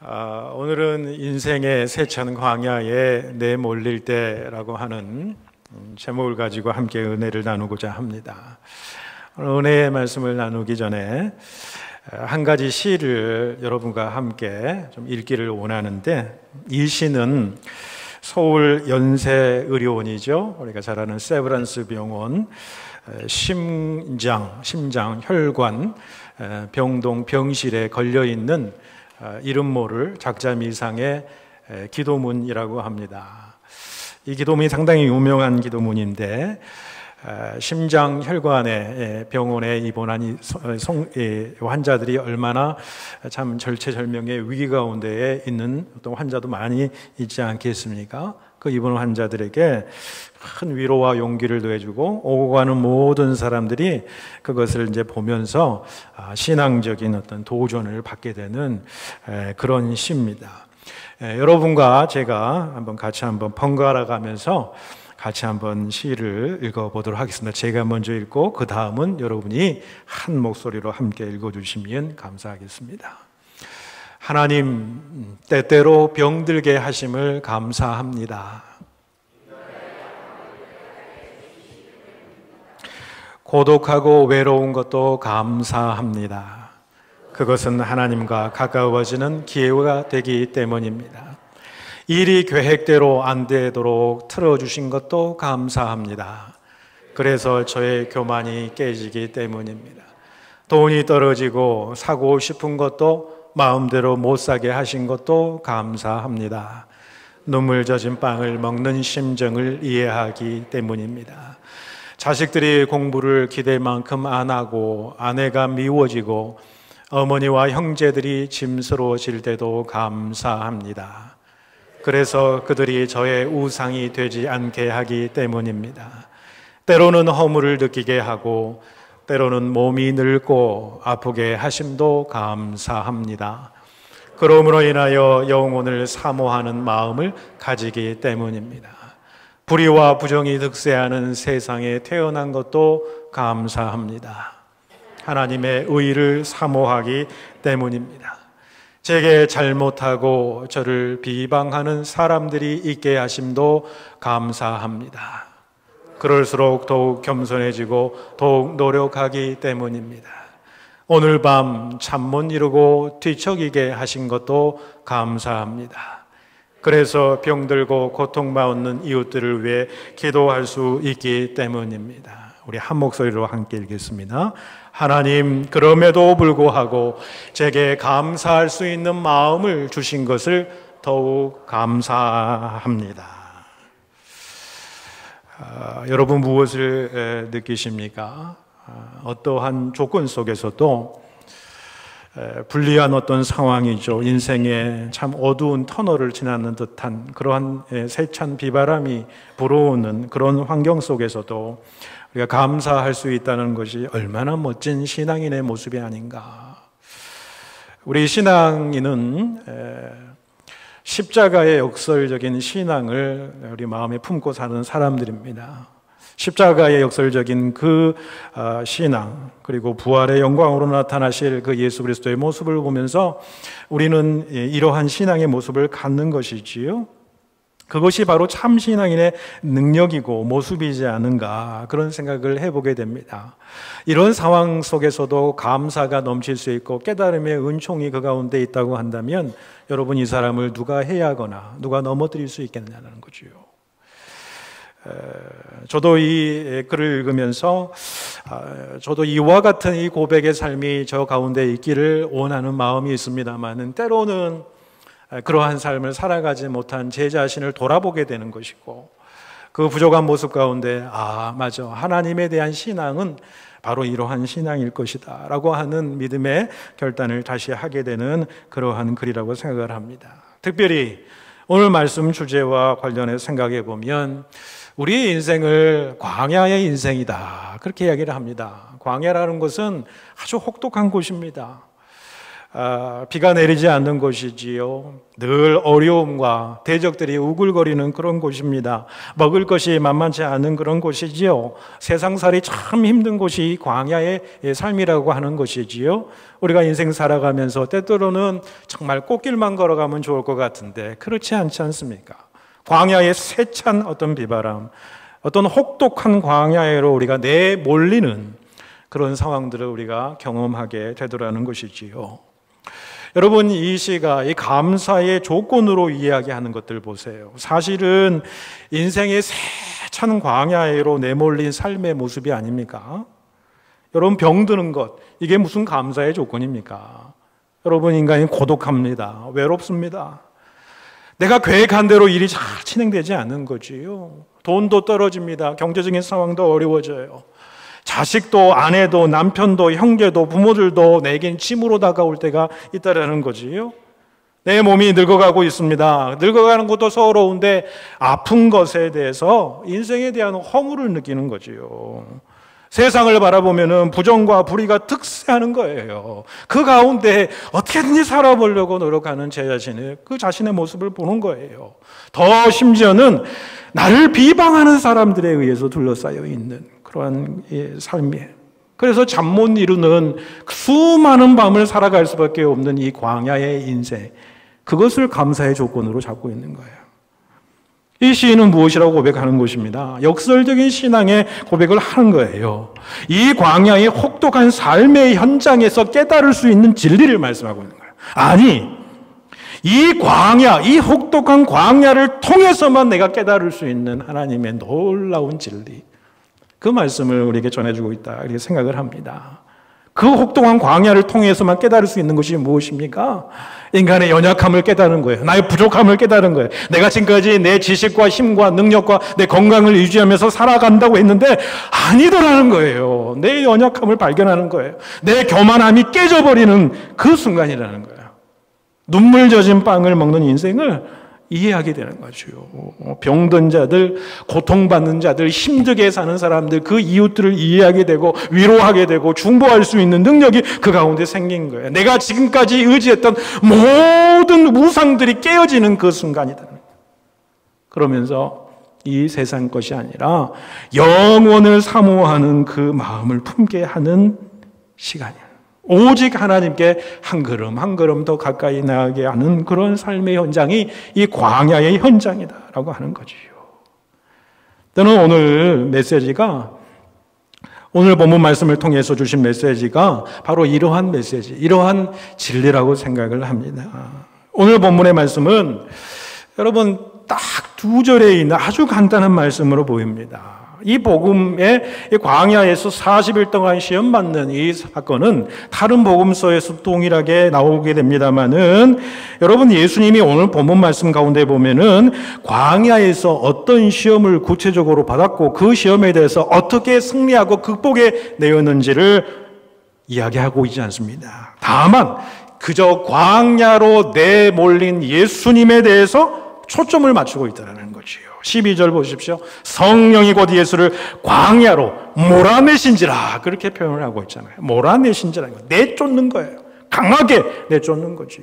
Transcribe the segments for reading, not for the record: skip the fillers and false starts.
오늘은 인생의 세찬 광야에 내몰릴 때라고 하는 제목을 가지고 함께 은혜를 나누고자 합니다. 오늘 은혜의 말씀을 나누기 전에 한 가지 시를 여러분과 함께 좀 읽기를 원하는데, 이 시는 서울 연세의료원이죠. 우리가 잘 아는 세브란스 병원 심장, 혈관 병동 병실에 걸려있는 이름 모를 작자미상의 기도문이라고 합니다. 이 기도문이 상당히 유명한 기도문인데, 심장혈관의 병원에 입원한 환자들이 얼마나 참 절체절명의 위기 가운데에 있는 어떤 환자도 많이 있지 않겠습니까? 그 입원 환자들에게 큰 위로와 용기를 더해주고, 오고 가는 모든 사람들이 그것을 이제 보면서 신앙적인 어떤 도전을 받게 되는 그런 시입니다. 여러분과 제가 같이 번갈아 가면서 같이 한번 시를 읽어보도록 하겠습니다. 제가 먼저 읽고 그 다음은 여러분이 한 목소리로 함께 읽어주시면 감사하겠습니다. 하나님, 때때로 병들게 하심을 감사합니다. 고독하고 외로운 것도 감사합니다. 그것은 하나님과 가까워지는 기회가 되기 때문입니다. 일이 계획대로 안 되도록 틀어주신 것도 감사합니다. 그래서 저의 교만이 깨지기 때문입니다. 돈이 떨어지고 사고 싶은 것도 마음대로 못 사게 하신 것도 감사합니다. 눈물 젖은 빵을 먹는 심정을 이해하기 때문입니다. 자식들이 공부를 기댈 만큼 안 하고 아내가 미워지고 어머니와 형제들이 짐스러워질 때도 감사합니다. 그래서 그들이 저의 우상이 되지 않게 하기 때문입니다. 때로는 허물을 느끼게 하고 때로는 몸이 늙고 아프게 하심도 감사합니다. 그러므로 인하여 영혼을 사모하는 마음을 가지기 때문입니다. 불의와 부정이 득세하는 세상에 태어난 것도 감사합니다. 하나님의 의를 사모하기 때문입니다. 제게 잘못하고 저를 비방하는 사람들이 있게 하심도 감사합니다. 그럴수록 더욱 겸손해지고 더욱 노력하기 때문입니다. 오늘 밤 잠 못 이루고 뒤척이게 하신 것도 감사합니다. 그래서 병들고 고통받는 이웃들을 위해 기도할 수 있기 때문입니다. 우리 한 목소리로 함께 읽겠습니다. 하나님, 그럼에도 불구하고 제게 감사할 수 있는 마음을 주신 것을 더욱 감사합니다. 여러분 무엇을 느끼십니까? 어떠한 조건 속에서도 불리한 어떤 상황이죠. 인생의 참 어두운 터널을 지나는 듯한 그러한 세찬 비바람이 불어오는 그런 환경 속에서도 우리가 감사할 수 있다는 것이 얼마나 멋진 신앙인의 모습이 아닌가. 우리 신앙인은 십자가의 역설적인 신앙을 우리 마음에 품고 사는 사람들입니다. 십자가의 역설적인 그 신앙, 그리고 부활의 영광으로 나타나실 그 예수 그리스도의 모습을 보면서 우리는 이러한 신앙의 모습을 갖는 것이지요. 그것이 바로 참 신앙인의 능력이고 모습이지 않은가, 그런 생각을 해보게 됩니다. 이런 상황 속에서도 감사가 넘칠 수 있고 깨달음의 은총이 그 가운데 있다고 한다면, 여러분, 이 사람을 누가 해하거나 누가 넘어뜨릴 수 있겠느냐는 거죠. 저도 이 글을 읽으면서 저도 이와 같은 이 고백의 삶이 저 가운데 있기를 원하는 마음이 있습니다만, 때로는 그러한 삶을 살아가지 못한 제 자신을 돌아보게 되는 것이고, 그 부족한 모습 가운데 맞아, 하나님에 대한 신앙은 바로 이러한 신앙일 것이다 라고 하는 믿음의 결단을 다시 하게 되는 그러한 글이라고 생각을 합니다. 특별히 오늘 말씀 주제와 관련해서 생각해 보면 우리의 인생을 광야의 인생이다, 그렇게 이야기를 합니다. 광야라는 것은 아주 혹독한 곳입니다. 비가 내리지 않는 곳이지요. 늘 어려움과 대적들이 우글거리는 그런 곳입니다. 먹을 것이 만만치 않은 그런 곳이지요. 세상살이 참 힘든 곳이 광야의 삶이라고 하는 것이지요. 우리가 인생 살아가면서 때때로는 정말 꽃길만 걸어가면 좋을 것 같은데 그렇지 않지 않습니까? 광야의 세찬 어떤 비바람, 어떤 혹독한 광야로 우리가 내몰리는 그런 상황들을 우리가 경험하게 되더라는 것이지요. 여러분, 이 시가 이 감사의 조건으로 이야기하는 것들 보세요. 사실은 인생의 세찬 광야로 내몰린 삶의 모습이 아닙니까? 여러분, 병드는 것, 이게 무슨 감사의 조건입니까? 여러분, 인간이 고독합니다. 외롭습니다. 내가 계획한 대로 일이 잘 진행되지 않는 거지요. 돈도 떨어집니다. 경제적인 상황도 어려워져요. 자식도 아내도 남편도 형제도 부모들도 내겐 짐으로 다가올 때가 있다라는 거지요. 내 몸이 늙어가고 있습니다. 늙어가는 것도 서러운데 아픈 것에 대해서 인생에 대한 허물을 느끼는 거지요. 세상을 바라보면은 부정과 불의가 득세하는 거예요. 그 가운데 어떻게든지 살아보려고 노력하는 제 자신의 그 자신의 모습을 보는 거예요. 더 심지어는 나를 비방하는 사람들에 의해서 둘러싸여 있는 그러한 삶이에요. 그래서 잠 못 이루는 수많은 밤을 살아갈 수밖에 없는 이 광야의 인생, 그것을 감사의 조건으로 잡고 있는 거예요. 이 시인은 무엇이라고 고백하는 것입니다. 역설적인 신앙의 고백을 하는 거예요. 이 광야의 혹독한 삶의 현장에서 깨달을 수 있는 진리를 말씀하고 있는 거예요. 아니, 이 광야, 이 혹독한 광야를 통해서만 내가 깨달을 수 있는 하나님의 놀라운 진리, 그 말씀을 우리에게 전해주고 있다 이렇게 생각을 합니다. 그 혹독한 광야를 통해서만 깨달을 수 있는 것이 무엇입니까? 인간의 연약함을 깨달은 거예요. 나의 부족함을 깨달은 거예요. 내가 지금까지 내 지식과 힘과 능력과 내 건강을 유지하면서 살아간다고 했는데 아니더라는 거예요. 내 연약함을 발견하는 거예요. 내 교만함이 깨져버리는 그 순간이라는 거예요. 눈물 젖은 빵을 먹는 인생을 이해하게 되는 거죠. 병든 자들, 고통받는 자들, 힘들게 사는 사람들, 그 이웃들을 이해하게 되고 위로하게 되고 중보할 수 있는 능력이 그 가운데 생긴 거예요. 내가 지금까지 의지했던 모든 우상들이 깨어지는 그 순간이다. 그러면서 이 세상 것이 아니라 영원을 사모하는 그 마음을 품게 하는 시간이에요. 오직 하나님께 한 걸음 한 걸음 더 가까이 나가게 하는 그런 삶의 현장이 이 광야의 현장이다라고 하는 거지요. 저는 오늘 메시지가, 오늘 본문 말씀을 통해서 주신 메시지가 바로 이러한 메시지, 이러한 진리라고 생각을 합니다. 오늘 본문의 말씀은 여러분 딱 2절에 있는 아주 간단한 말씀으로 보입니다. 이 복음의 광야에서 40일 동안 시험 받는 이 사건은 다른 복음서에서 동일하게 나오게 됩니다만은, 여러분 예수님이 오늘 본문 말씀 가운데 보면은 광야에서 어떤 시험을 구체적으로 받았고 그 시험에 대해서 어떻게 승리하고 극복해 내었는지를 이야기하고 있지 않습니다. 다만 그저 광야로 내몰린 예수님에 대해서 초점을 맞추고 있다는 거지요. 12절 보십시오. 성령이 곧 예수를 광야로 몰아내신지라, 그렇게 표현을 하고 있잖아요. 몰아내신지라, 내쫓는 거예요. 강하게 내쫓는 거지.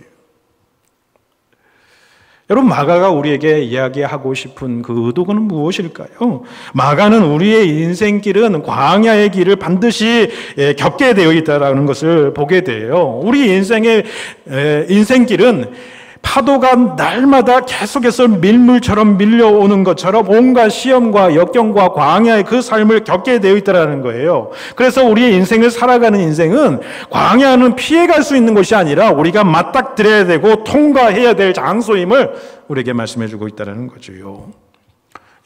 여러분, 마가가 우리에게 이야기하고 싶은 그 의도는 무엇일까요? 마가는 우리의 인생길은 광야의 길을 반드시 겪게 되어 있다는 것을 보게 돼요. 우리 인생의 인생길은 파도가 날마다 계속해서 밀물처럼 밀려오는 것처럼 온갖 시험과 역경과 광야의 그 삶을 겪게 되어 있다는 거예요. 그래서 우리의 인생을 살아가는 인생은 광야는 피해갈 수 있는 것이 아니라 우리가 맞닥뜨려야 되고 통과해야 될 장소임을 우리에게 말씀해 주고 있다는 거죠.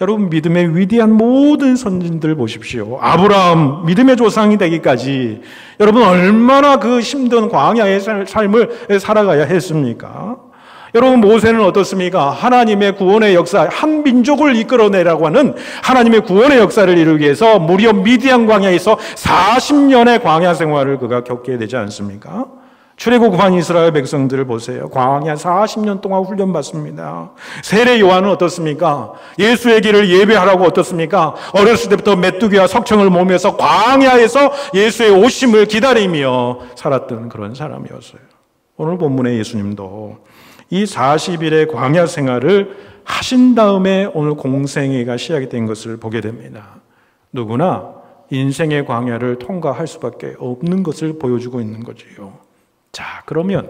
여러분, 믿음의 위대한 모든 선진들 보십시오. 아브라함, 믿음의 조상이 되기까지 여러분 얼마나 그 힘든 광야의 삶을 살아가야 했습니까? 여러분, 모세는 어떻습니까? 하나님의 구원의 역사, 한 민족을 이끌어내라고 하는 하나님의 구원의 역사를 이루기 위해서 무려 미디안 광야에서 40년의 광야 생활을 그가 겪게 되지 않습니까? 출애굽한 이스라엘 백성들을 보세요. 광야 40년 동안 훈련받습니다. 세례 요한은 어떻습니까? 예수의 길을 예배하라고 어떻습니까? 어렸을 때부터 메뚜기와 석청을 모으면서 광야에서 예수의 오심을 기다리며 살았던 그런 사람이었어요. 오늘 본문의 예수님도 이 40일의 광야 생활을 하신 다음에 오늘 공생애가 시작이 된 것을 보게 됩니다. 누구나 인생의 광야를 통과할 수밖에 없는 것을 보여주고 있는 거지요. 자, 그러면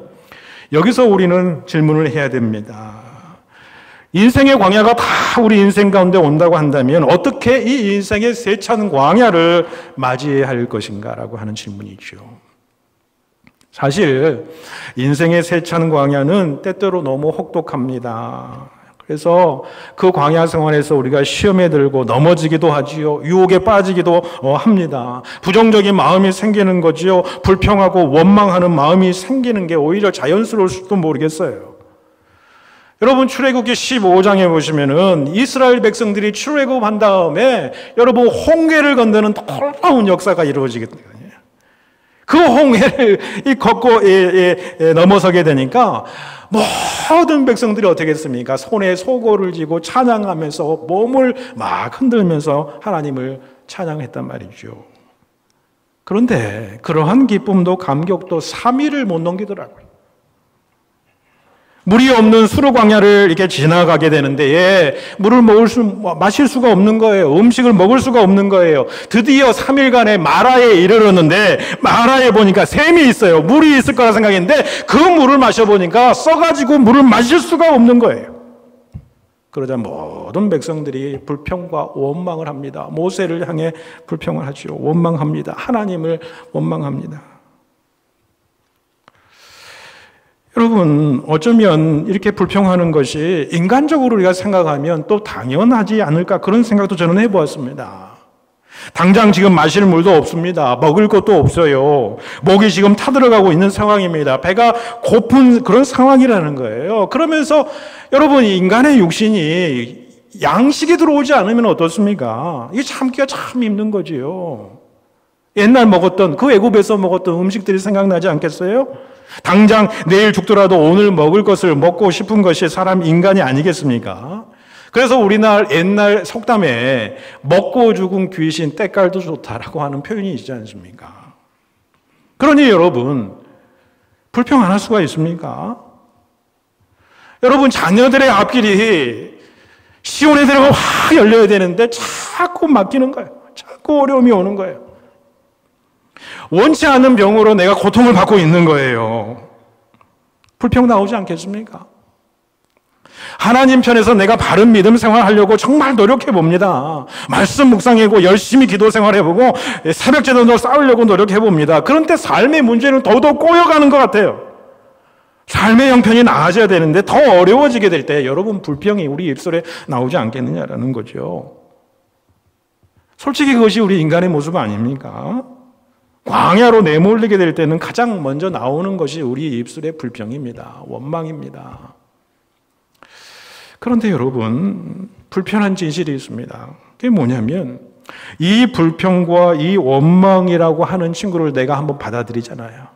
여기서 우리는 질문을 해야 됩니다. 인생의 광야가 다 우리 인생 가운데 온다고 한다면 어떻게 이 인생의 세찬 광야를 맞이해야 할 것인가라고 하는 질문이죠. 사실 인생의 세찬 광야는 때때로 너무 혹독합니다. 그래서 그 광야 생활에서 우리가 시험에 들고 넘어지기도 하지요. 유혹에 빠지기도 합니다. 부정적인 마음이 생기는 거지요. 불평하고 원망하는 마음이 생기는 게 오히려 자연스러울 수도 모르겠어요. 여러분 출애굽기 15장에 보시면은 이스라엘 백성들이 출애굽한 다음에 여러분 홍해를 건너는 놀라운 역사가 이루어지거든요. 그 홍해를 걷고 넘어서게 되니까 모든 백성들이 어떻게 했습니까? 손에 소고를 쥐고 찬양하면서 몸을 막 흔들면서 하나님을 찬양했단 말이죠. 그런데 그러한 기쁨도 감격도 3일을 못 넘기더라고요. 물이 없는 수르 광야를 이렇게 지나가게 되는데 물을 마실 수가 없는 거예요. 음식을 먹을 수가 없는 거예요. 드디어 3일간의 마라에 이르렀는데 마라에 보니까 샘이 있어요. 물이 있을 거라 생각했는데 그 물을 마셔보니까 써가지고 물을 마실 수가 없는 거예요. 그러자 모든 백성들이 불평과 원망을 합니다. 모세를 향해 불평을 하죠. 원망합니다. 하나님을 원망합니다. 여러분, 어쩌면 이렇게 불평하는 것이 인간적으로 우리가 생각하면 또 당연하지 않을까 그런 생각도 저는 해보았습니다. 당장 지금 마실 물도 없습니다. 먹을 것도 없어요. 목이 지금 타들어가고 있는 상황입니다. 배가 고픈 그런 상황이라는 거예요. 그러면서 여러분, 인간의 육신이 양식이 들어오지 않으면 어떻습니까? 이게 참기가 참 힘든 거지요. 옛날 먹었던 그 애굽에서 먹었던 음식들이 생각나지 않겠어요? 당장 내일 죽더라도 오늘 먹을 것을 먹고 싶은 것이 사람 인간이 아니겠습니까? 그래서 우리나라 옛날 속담에 먹고 죽은 귀신 때깔도 좋다라고 하는 표현이 있지 않습니까? 그러니 여러분, 불평 안 할 수가 있습니까? 여러분, 자녀들의 앞길이 시온의 대로가 확 열려야 되는데 자꾸 막히는 거예요. 자꾸 어려움이 오는 거예요. 원치 않는 병으로 내가 고통을 받고 있는 거예요. 불평 나오지 않겠습니까? 하나님 편에서 내가 바른 믿음 생활하려고 정말 노력해 봅니다. 말씀 묵상하고 열심히 기도 생활해 보고 새벽 제도도 쌓으려고 노력해 봅니다. 그런데 삶의 문제는 더더욱 꼬여가는 것 같아요. 삶의 형편이 나아져야 되는데 더 어려워지게 될 때 여러분 불평이 우리 입술에 나오지 않겠느냐라는 거죠. 솔직히 그것이 우리 인간의 모습 아닙니까? 광야로 내몰리게 될 때는 가장 먼저 나오는 것이 우리 입술의 불평입니다. 원망입니다. 그런데 여러분, 불편한 진실이 있습니다. 그게 뭐냐면 이 불평과 이 원망이라고 하는 친구를 내가 한번 받아들이잖아요.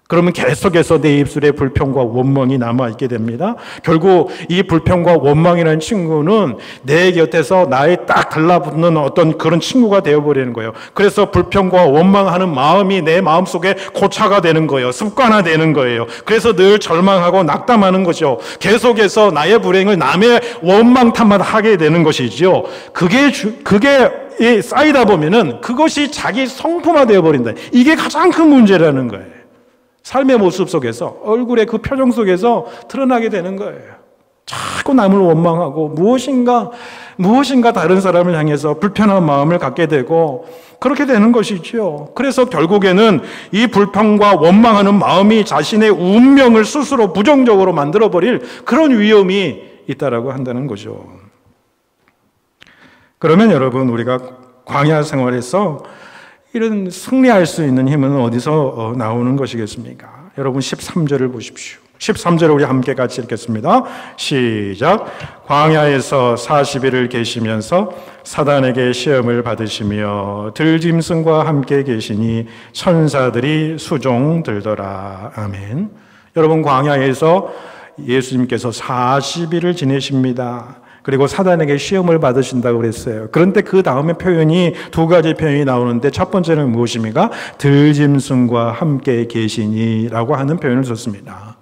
그러면 계속해서 내 입술에 불평과 원망이 남아있게 됩니다. 결국 이 불평과 원망이라는 친구는 내 곁에서 나에 딱 달라붙는 어떤 그런 친구가 되어버리는 거예요. 그래서 불평과 원망하는 마음이 내 마음속에 고차가 되는 거예요. 습관화되는 거예요. 그래서 늘 절망하고 낙담하는 거죠. 계속해서 나의 불행을 남의 원망 탓만 하게 되는 것이죠. 그게 쌓이다 보면은 그것이 자기 성품화 되어버린다. 이게 가장 큰 문제라는 거예요. 삶의 모습 속에서, 얼굴의 그 표정 속에서 드러나게 되는 거예요. 자꾸 남을 원망하고 무엇인가 다른 사람을 향해서 불편한 마음을 갖게 되고 그렇게 되는 것이죠. 그래서 결국에는 이 불평과 원망하는 마음이 자신의 운명을 스스로 부정적으로 만들어버릴 그런 위험이 있다라고 한다는 거죠. 그러면 여러분, 우리가 광야 생활에서 이런 승리할 수 있는 힘은 어디서 나오는 것이겠습니까? 여러분 13절을 보십시오. 13절을 우리 함께 같이 읽겠습니다. 시작. 광야에서 40일을 계시면서 사단에게 시험을 받으시며 들짐승과 함께 계시니 천사들이 수종 들더라. 아멘. 여러분, 광야에서 예수님께서 40일을 지내십니다. 그리고 사단에게 시험을 받으신다고 그랬어요. 그런데 그 다음에 표현이 두 가지 표현이 나오는데 첫 번째는 무엇입니까? 들짐승과 함께 계시니라고 하는 표현을 썼습니다.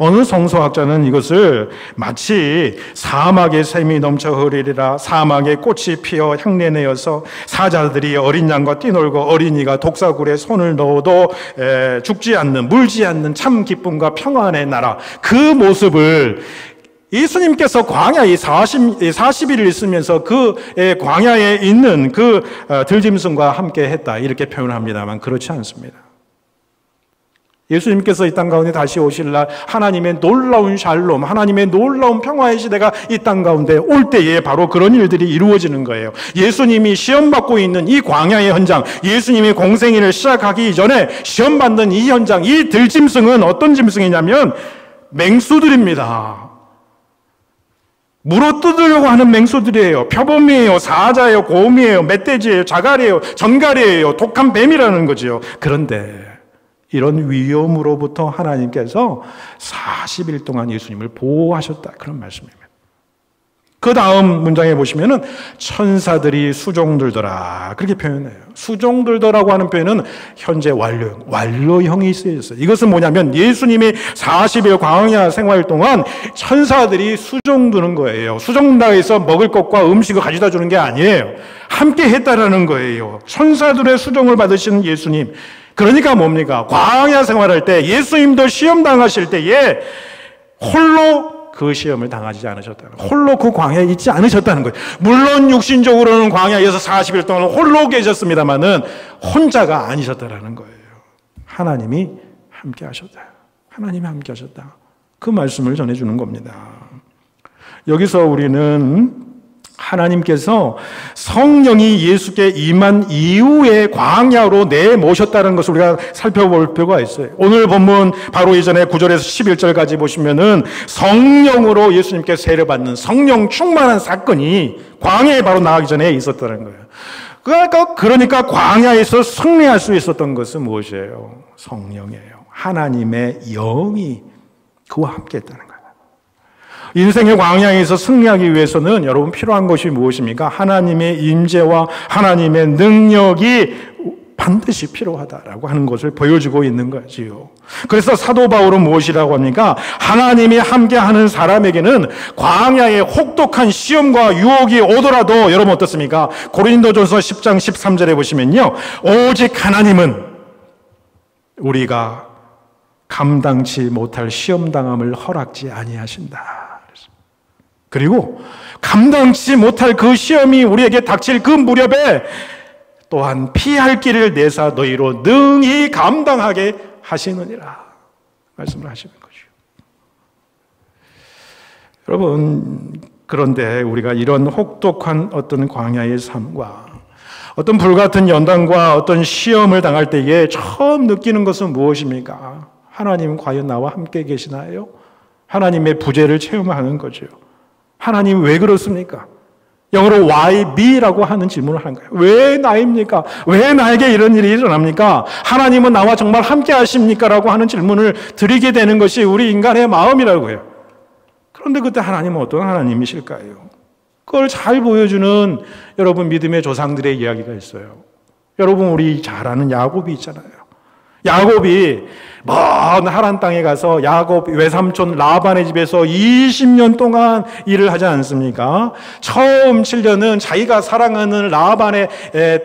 어느 성서학자는 이것을 마치 사막에 샘이 넘쳐 흐르리라, 사막에 꽃이 피어 향내내어서 사자들이 어린 양과 뛰놀고 어린이가 독사굴에 손을 넣어도 죽지 않는, 물지 않는 참 기쁨과 평안의 나라, 그 모습을 예수님께서 광야에 40일을 있으면서 그 광야에 있는 그 들짐승과 함께 했다, 이렇게 표현을 합니다만 그렇지 않습니다. 예수님께서 이 땅 가운데 다시 오실 날 하나님의 놀라운 샬롬, 하나님의 놀라운 평화의 시대가 이 땅 가운데 올 때에 바로 그런 일들이 이루어지는 거예요. 예수님이 시험받고 있는 이 광야의 현장, 예수님이 공생애를 시작하기 전에 시험받는 이 현장, 이 들짐승은 어떤 짐승이냐면 맹수들입니다. 물어뜯으려고 하는 맹수들이에요. 표범이에요, 사자예요, 곰이에요, 멧돼지예요, 자갈이에요, 전갈이에요, 독한 뱀이라는 거죠. 그런데 이런 위험으로부터 하나님께서 40일 동안 예수님을 보호하셨다, 그런 말씀입니다. 그 다음 문장에 보시면은 천사들이 수종들더라, 그렇게 표현해요. 수종들더라고 하는 표현은 현재 완료형이 쓰여졌어요. 이것은 뭐냐면 예수님이 40일 광야 생활 동안 천사들이 수종드는 거예요. 수종당에서 먹을 것과 음식을 가져다 주는 게 아니에요. 함께 했다라는 거예요. 천사들의 수종을 받으시는 예수님. 그러니까 뭡니까? 광야 생활할 때 예수님도 시험 당하실 때에 홀로 그 시험을 당하지 않으셨다는 거예요. 홀로 그 광야에 있지 않으셨다는 거예요. 물론 육신적으로는 광야에서 40일 동안 홀로 계셨습니다만은 혼자가 아니셨다라는 거예요. 하나님이 함께 하셨다. 하나님이 함께 하셨다. 그 말씀을 전해주는 겁니다. 여기서 우리는 하나님께서 성령이 예수께 임한 이후에 광야로 내모셨다는 것을 우리가 살펴볼 필요가 있어요. 오늘 본문 바로 이전에 9절에서 11절까지 보시면은 성령으로 예수님께 세례받는 성령 충만한 사건이 광야에 바로 나가기 전에 있었다는 거예요. 그러니까 광야에서 승리할 수 있었던 것은 무엇이에요? 성령이에요. 하나님의 영이 그와 함께 했다는 거예요. 인생의 광야에서 승리하기 위해서는 여러분 필요한 것이 무엇입니까? 하나님의 임재와 하나님의 능력이 반드시 필요하다라고 하는 것을 보여주고 있는 거지요. 그래서 사도 바울은 무엇이라고 합니까? 하나님이 함께하는 사람에게는 광야의 혹독한 시험과 유혹이 오더라도 여러분 어떻습니까? 고린도전서 10장 13절에 보시면요, 오직 하나님은 우리가 감당치 못할 시험당함을 허락지 아니하신다. 그리고 감당치 못할 그 시험이 우리에게 닥칠 그 무렵에 또한 피할 길을 내사 너희로 능히 감당하게 하시느니라 말씀을 하시는 거죠. 여러분, 그런데 우리가 이런 혹독한 어떤 광야의 삶과 어떤 불같은 연단과 어떤 시험을 당할 때에 처음 느끼는 것은 무엇입니까? 하나님은 과연 나와 함께 계시나요? 하나님의 부재를 체험하는 거죠. 하나님 왜 그렇습니까? 영어로 why me라고 하는 질문을 하는 거예요. 왜 나입니까? 왜 나에게 이런 일이 일어납니까? 하나님은 나와 정말 함께 하십니까? 라고 하는 질문을 드리게 되는 것이 우리 인간의 마음이라고 해요. 그런데 그때 하나님은 어떤 하나님이실까요? 그걸 잘 보여주는 여러분 믿음의 조상들의 이야기가 있어요. 여러분 우리 잘 아는 야곱이 있잖아요. 야곱이 먼 하란 땅에 가서 야곱 외삼촌 라반의 집에서 20년 동안 일을 하지 않습니까? 처음 7년은 자기가 사랑하는 라반의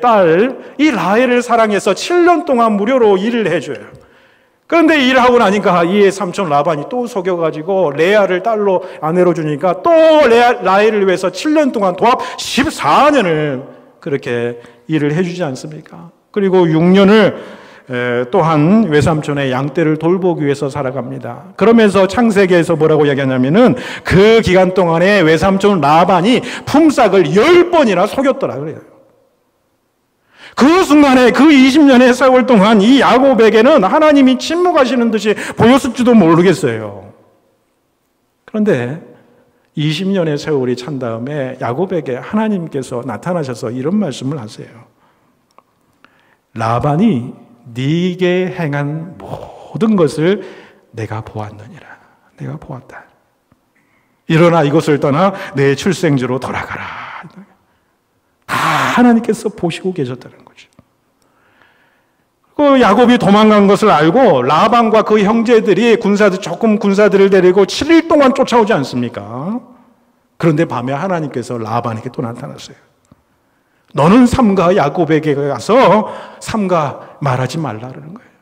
딸 이 라헬을 사랑해서 7년 동안 무료로 일을 해줘요. 그런데 일하고 나니까 이 삼촌 라반이 또 속여가지고 레아를 딸로 아내로 주니까 또 라헬을 위해서 7년 동안 도합 14년을 그렇게 일을 해주지 않습니까? 그리고 6년을 또한 외삼촌의 양떼를 돌보기 위해서 살아갑니다. 그러면서 창세기에서 뭐라고 얘기하냐면은 그 기간 동안에 외삼촌 라반이 품삯을 10번이나 속였더라 그래요. 그 순간에 그 20년의 세월 동안 이 야곱에게는 하나님이 침묵하시는 듯이 보였을지도 모르겠어요. 그런데 20년의 세월이 찬 다음에 야곱에게 하나님께서 나타나셔서 이런 말씀을 하세요. 라반이 네게 행한 모든 것을 내가 보았느니라. 내가 보았다. 일어나 이곳을 떠나 내 출생지로 돌아가라. 다 하나님께서 보시고 계셨다는 거죠. 그 야곱이 도망간 것을 알고 라반과 그 형제들이 군사들을 데리고 7일 동안 쫓아오지 않습니까? 그런데 밤에 하나님께서 라반에게 또 나타났어요. 너는 삼가 야곱에게 가서 삼가 말하지 말라는 거예요.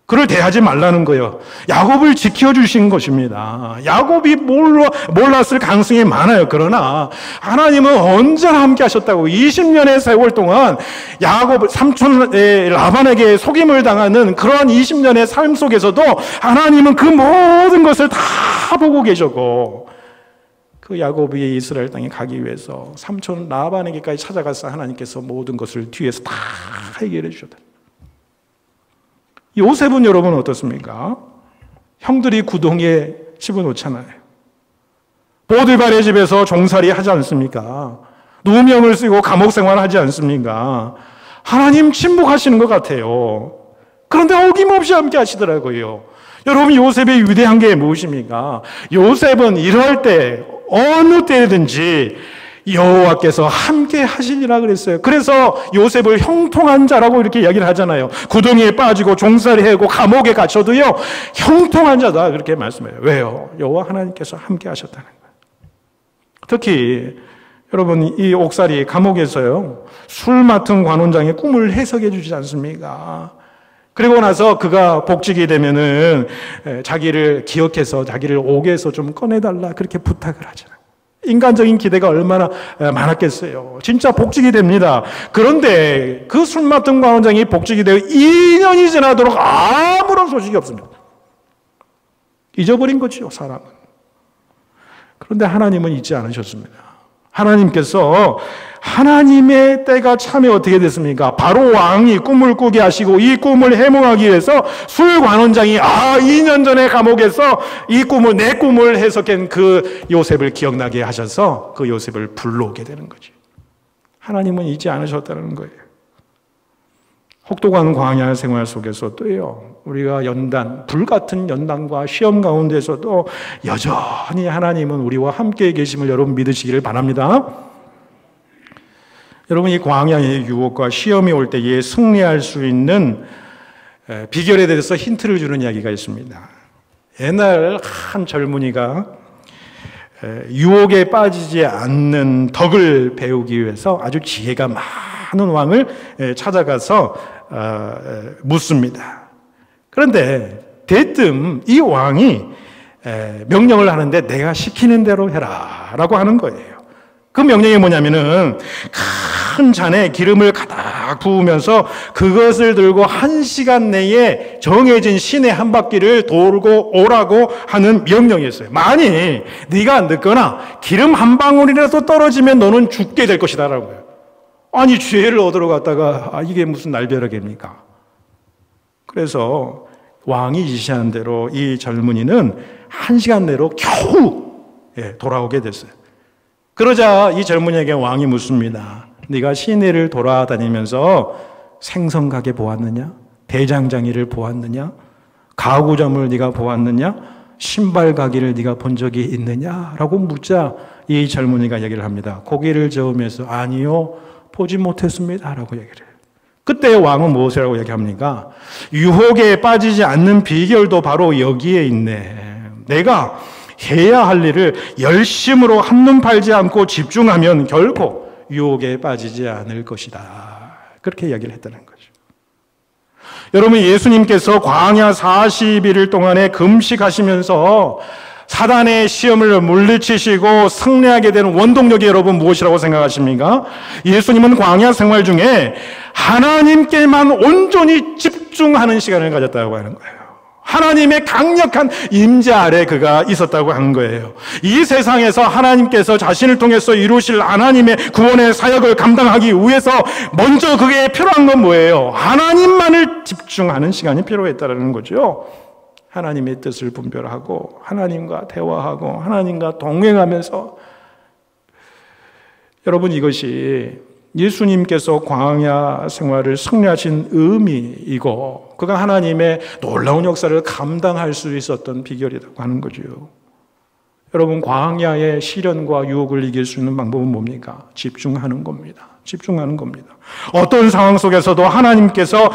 그를 대하지 말라는 거예요. 야곱을 지켜주신 것입니다. 야곱이 몰랐을 가능성이 많아요. 그러나 하나님은 언제나 함께 하셨다고. 20년의 세월 동안 야곱 삼촌 라반에게 속임을 당하는 그러한 20년의 삶 속에서도 하나님은 그 모든 것을 다 보고 계셨고, 그 야곱이 이스라엘 땅에 가기 위해서 삼촌 라반에게까지 찾아가서 하나님께서 모든 것을 뒤에서 다 해결해 주셨다. 요셉은 여러분 어떻습니까? 형들이 구덩이에 집어넣잖아요. 보디발의 집에서 종살이 하지 않습니까? 누명을 쓰고 감옥 생활하지 않습니까? 하나님 침묵하시는 것 같아요. 그런데 어김없이 함께 하시더라고요. 여러분, 요셉의 위대한 게 무엇입니까? 요셉은 이럴 때 어느 때든지 여호와께서 함께 하시리라 그랬어요. 그래서 요셉을 형통한 자라고 이렇게 이야기를 하잖아요. 구덩이에 빠지고 종살이 하고 감옥에 갇혀도요, 형통한 자다 그렇게 말씀해요. 왜요? 여호와 하나님께서 함께 하셨다는 거예요. 특히 여러분, 이 옥살이 감옥에서요, 술 맡은 관원장의 꿈을 해석해 주지 않습니까? 그리고 나서 그가 복직이 되면은 자기를 기억해서 자기를 옥에서 좀 꺼내달라 그렇게 부탁을 하잖아요. 인간적인 기대가 얼마나 많았겠어요. 진짜 복직이 됩니다. 그런데 그 술 맡은 관원장이 복직이 되어 2년이 지나도록 아무런 소식이 없습니다. 잊어버린 거죠, 사람은. 그런데 하나님은 잊지 않으셨습니다. 하나님께서 하나님의 때가 참에 어떻게 됐습니까? 바로 왕이 꿈을 꾸게 하시고 이 꿈을 해몽하기 위해서 술관원장이 2년 전에 감옥에서 이 꿈을, 내 꿈을 해석한 그 요셉을 기억나게 하셔서 그 요셉을 불러오게 되는 거죠. 하나님은 잊지 않으셨다는 거예요. 혹독한 광야 생활 속에서도요, 우리가 불같은 연단과 시험 가운데서도 여전히 하나님은 우리와 함께 계심을 여러분 믿으시기를 바랍니다. 여러분, 이 광야의 유혹과 시험이 올 때에 승리할 수 있는 비결에 대해서 힌트를 주는 이야기가 있습니다. 옛날 한 젊은이가 유혹에 빠지지 않는 덕을 배우기 위해서 아주 지혜가 많은 왕을 찾아가서 묻습니다. 그런데 대뜸 이 왕이 명령을 하는데 내가 시키는 대로 해라 라고 하는 거예요. 그 명령이 뭐냐면은 큰 잔에 기름을 가득 부으면서 그것을 들고 1시간 내에 정해진 시내 한 바퀴를 돌고 오라고 하는 명령이었어요. 만일 네가 늦거나 기름 한 방울이라도 떨어지면 너는 죽게 될 것이다 라고요. 아니, 죄를 얻으러 갔다가 이게 무슨 날벼락입니까? 그래서 왕이 지시한 대로 이 젊은이는 1시간 내로 겨우 돌아오게 됐어요. 그러자 이 젊은이에게 왕이 묻습니다. 네가 시내를 돌아다니면서 생선가게 보았느냐? 대장장이를 보았느냐? 가구점을 네가 보았느냐? 신발 가게를 네가 본 적이 있느냐? 라고 묻자 이 젊은이가 얘기를 합니다. 고개를 저으면서 아니요, 보지 못했습니다 라고 얘기를 해요. 그때 왕은 무엇이라고 얘기합니까? 유혹에 빠지지 않는 비결도 바로 여기에 있네. 내가 해야 할 일을 열심으로 한눈 팔지 않고 집중하면 결코 유혹에 빠지지 않을 것이다. 그렇게 이야기를 했다는 거죠. 여러분, 예수님께서 광야 40일 동안에 금식하시면서 사단의 시험을 물리치시고 승리하게 되는 원동력이 여러분 무엇이라고 생각하십니까? 예수님은 광야 생활 중에 하나님께만 온전히 집중하는 시간을 가졌다고 하는 거예요. 하나님의 강력한 임재 아래 그가 있었다고 한 거예요. 이 세상에서 하나님께서 자신을 통해서 이루실 하나님의 구원의 사역을 감당하기 위해서 먼저 그게 필요한 건 뭐예요? 하나님만을 집중하는 시간이 필요했다는 거죠. 하나님의 뜻을 분별하고 하나님과 대화하고 하나님과 동행하면서, 여러분, 이것이 예수님께서 광야 생활을 승리하신 의미이고 그가 하나님의 놀라운 역사를 감당할 수 있었던 비결이라고 하는 거죠. 여러분, 광야의 시련과 유혹을 이길 수 있는 방법은 뭡니까? 집중하는 겁니다. 집중하는 겁니다. 어떤 상황 속에서도 하나님께서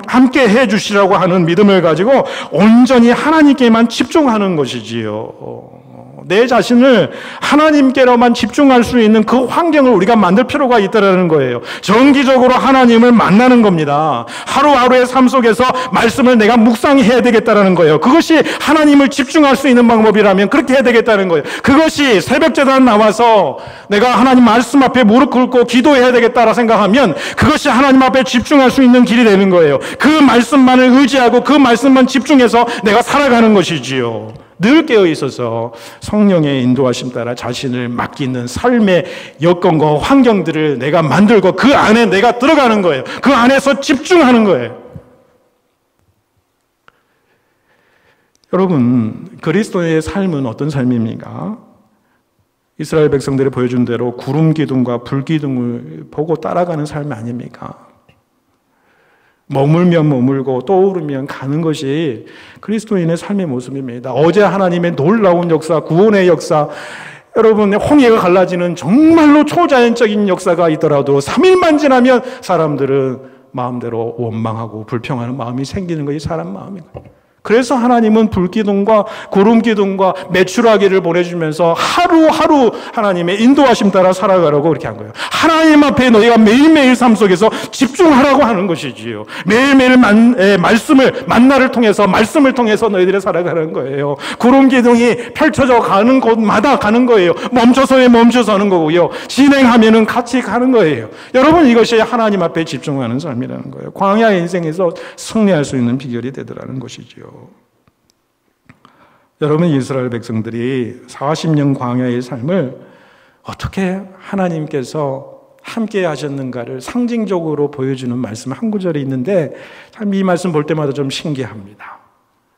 함께 해주시라고 하는 믿음을 가지고 온전히 하나님께만 집중하는 것이지요. 내 자신을 하나님께로만 집중할 수 있는 그 환경을 우리가 만들 필요가 있다는 거예요. 정기적으로 하나님을 만나는 겁니다. 하루하루의 삶 속에서 말씀을 내가 묵상해야 되겠다는 거예요. 그것이 하나님을 집중할 수 있는 방법이라면 그렇게 해야 되겠다는 거예요. 그것이 새벽제단 나와서 내가 하나님 말씀 앞에 무릎 꿇고 기도해야 되겠다라 생각하면 그것이 하나님 앞에 집중할 수 있는 길이 되는 거예요. 그 말씀만을 의지하고 그 말씀만 집중해서 내가 살아가는 것이지요. 늘 깨어 있어서 성령의 인도하심 따라 자신을 맡기는 삶의 여건과 환경들을 내가 만들고 그 안에 내가 들어가는 거예요. 그 안에서 집중하는 거예요. 여러분, 그리스도의 삶은 어떤 삶입니까? 이스라엘 백성들이 보여준 대로 구름 기둥과 불 기둥을 보고 따라가는 삶이 아닙니까? 머물면 머물고 떠오르면 가는 것이 그리스도인의 삶의 모습입니다. 어제 하나님의 놀라운 역사, 구원의 역사, 여러분 홍해가 갈라지는 정말로 초자연적인 역사가 있더라도 3일만 지나면 사람들은 마음대로 원망하고 불평하는 마음이 생기는 것이 사람 마음이거든요. 그래서 하나님은 불기둥과 구름기둥과 메추라기를 보내주면서 하루하루 하나님의 인도하심 따라 살아가라고 그렇게 한 거예요. 하나님 앞에 너희가 매일매일 삶 속에서 집중하라고 하는 것이지요. 매일매일 만나를 통해서 말씀을 통해서 너희들이 살아가는 거예요. 구름기둥이 펼쳐져 가는 곳마다 가는 거예요. 멈춰서에 멈춰서는 거고요. 진행하면은 같이 가는 거예요. 여러분, 이것이 하나님 앞에 집중하는 삶이라는 거예요. 광야 인생에서 승리할 수 있는 비결이 되더라는 것이지요. 여러분, 이스라엘 백성들이 40년 광야의 삶을 어떻게 하나님께서 함께 하셨는가를 상징적으로 보여주는 말씀 한 구절이 있는데 참 이 말씀 볼 때마다 좀 신기합니다.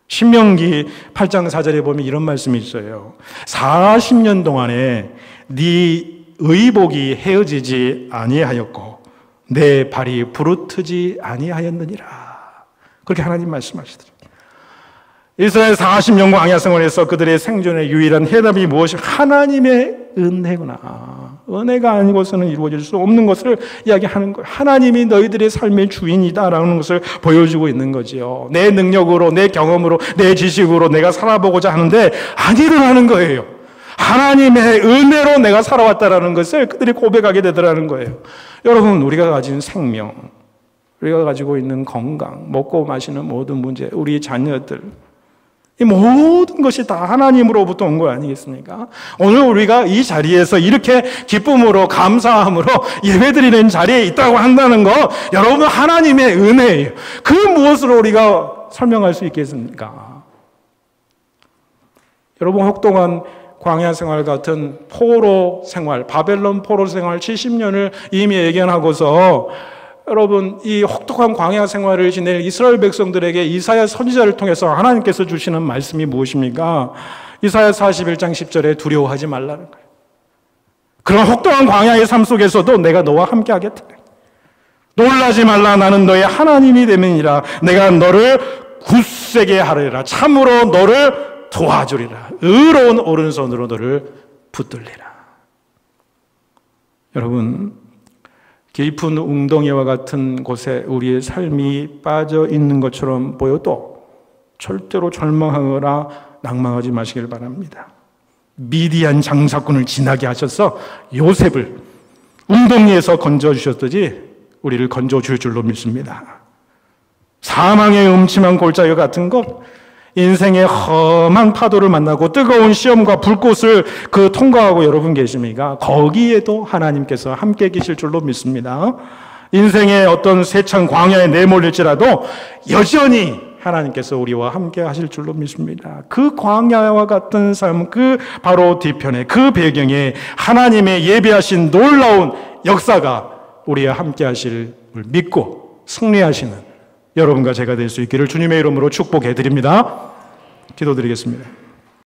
신명기 8장 4절에 보면 이런 말씀이 있어요. 40년 동안에 네 의복이 헤어지지 아니하였고 내 발이 부르트지 아니하였느니라. 그렇게 하나님 말씀하시더라고요. 이스라엘 40년 광야 생활에서 그들의 생존의 유일한 해답이 무엇이? 하나님의 은혜구나. 은혜가 아니고서는 이루어질 수 없는 것을 이야기하는 거예요. 하나님이 너희들의 삶의 주인이다라는 것을 보여주고 있는 거지요. 내 능력으로, 내 경험으로, 내 지식으로 내가 살아보고자 하는데 아니라는 거예요. 하나님의 은혜로 내가 살아왔다라는 것을 그들이 고백하게 되더라는 거예요. 여러분, 우리가 가진 생명, 우리가 가지고 있는 건강, 먹고 마시는 모든 문제, 우리 자녀들, 이 모든 것이 다 하나님으로부터 온 거 아니겠습니까? 오늘 우리가 이 자리에서 이렇게 기쁨으로 감사함으로 예배드리는 자리에 있다고 한다는 거 여러분 하나님의 은혜예요. 그 무엇으로 우리가 설명할 수 있겠습니까? 여러분, 혹독한 광야 생활 같은 포로 생활, 바벨론 포로 생활 70년을 이미 예견하고서 여러분, 이 혹독한 광야 생활을 지낼 이스라엘 백성들에게 이사야 선지자를 통해서 하나님께서 주시는 말씀이 무엇입니까? 이사야 41장 10절에 두려워하지 말라는 거예요. 그런 혹독한 광야의 삶 속에서도 내가 너와 함께 하겠다. 놀라지 말라. 나는 너의 하나님이 됨이니라. 내가 너를 굳세게 하리라. 참으로 너를 도와주리라. 의로운 오른손으로 너를 붙들리라. 여러분, 깊은 웅덩이와 같은 곳에 우리의 삶이 빠져 있는 것처럼 보여도 절대로 절망하거나 낭망하지 마시길 바랍니다. 미디안 장사꾼을 지나게 하셔서 요셉을 웅덩이에서 건져주셨듯이 우리를 건져줄 줄로 믿습니다. 사망의 음침한 골짜기 같은 것, 인생의 험한 파도를 만나고 뜨거운 시험과 불꽃을 통과하고 여러분 계십니까? 거기에도 하나님께서 함께 계실 줄로 믿습니다. 인생의 어떤 세찬 광야에 내몰릴지라도 여전히 하나님께서 우리와 함께 하실 줄로 믿습니다. 그 광야와 같은 삶, 그 바로 뒤편에, 그 배경에 하나님의 예비하신 놀라운 역사가 우리와 함께 하실 걸 믿고 승리하시는 여러분과 제가 될 수 있기를 주님의 이름으로 축복해 드립니다. 기도드리겠습니다.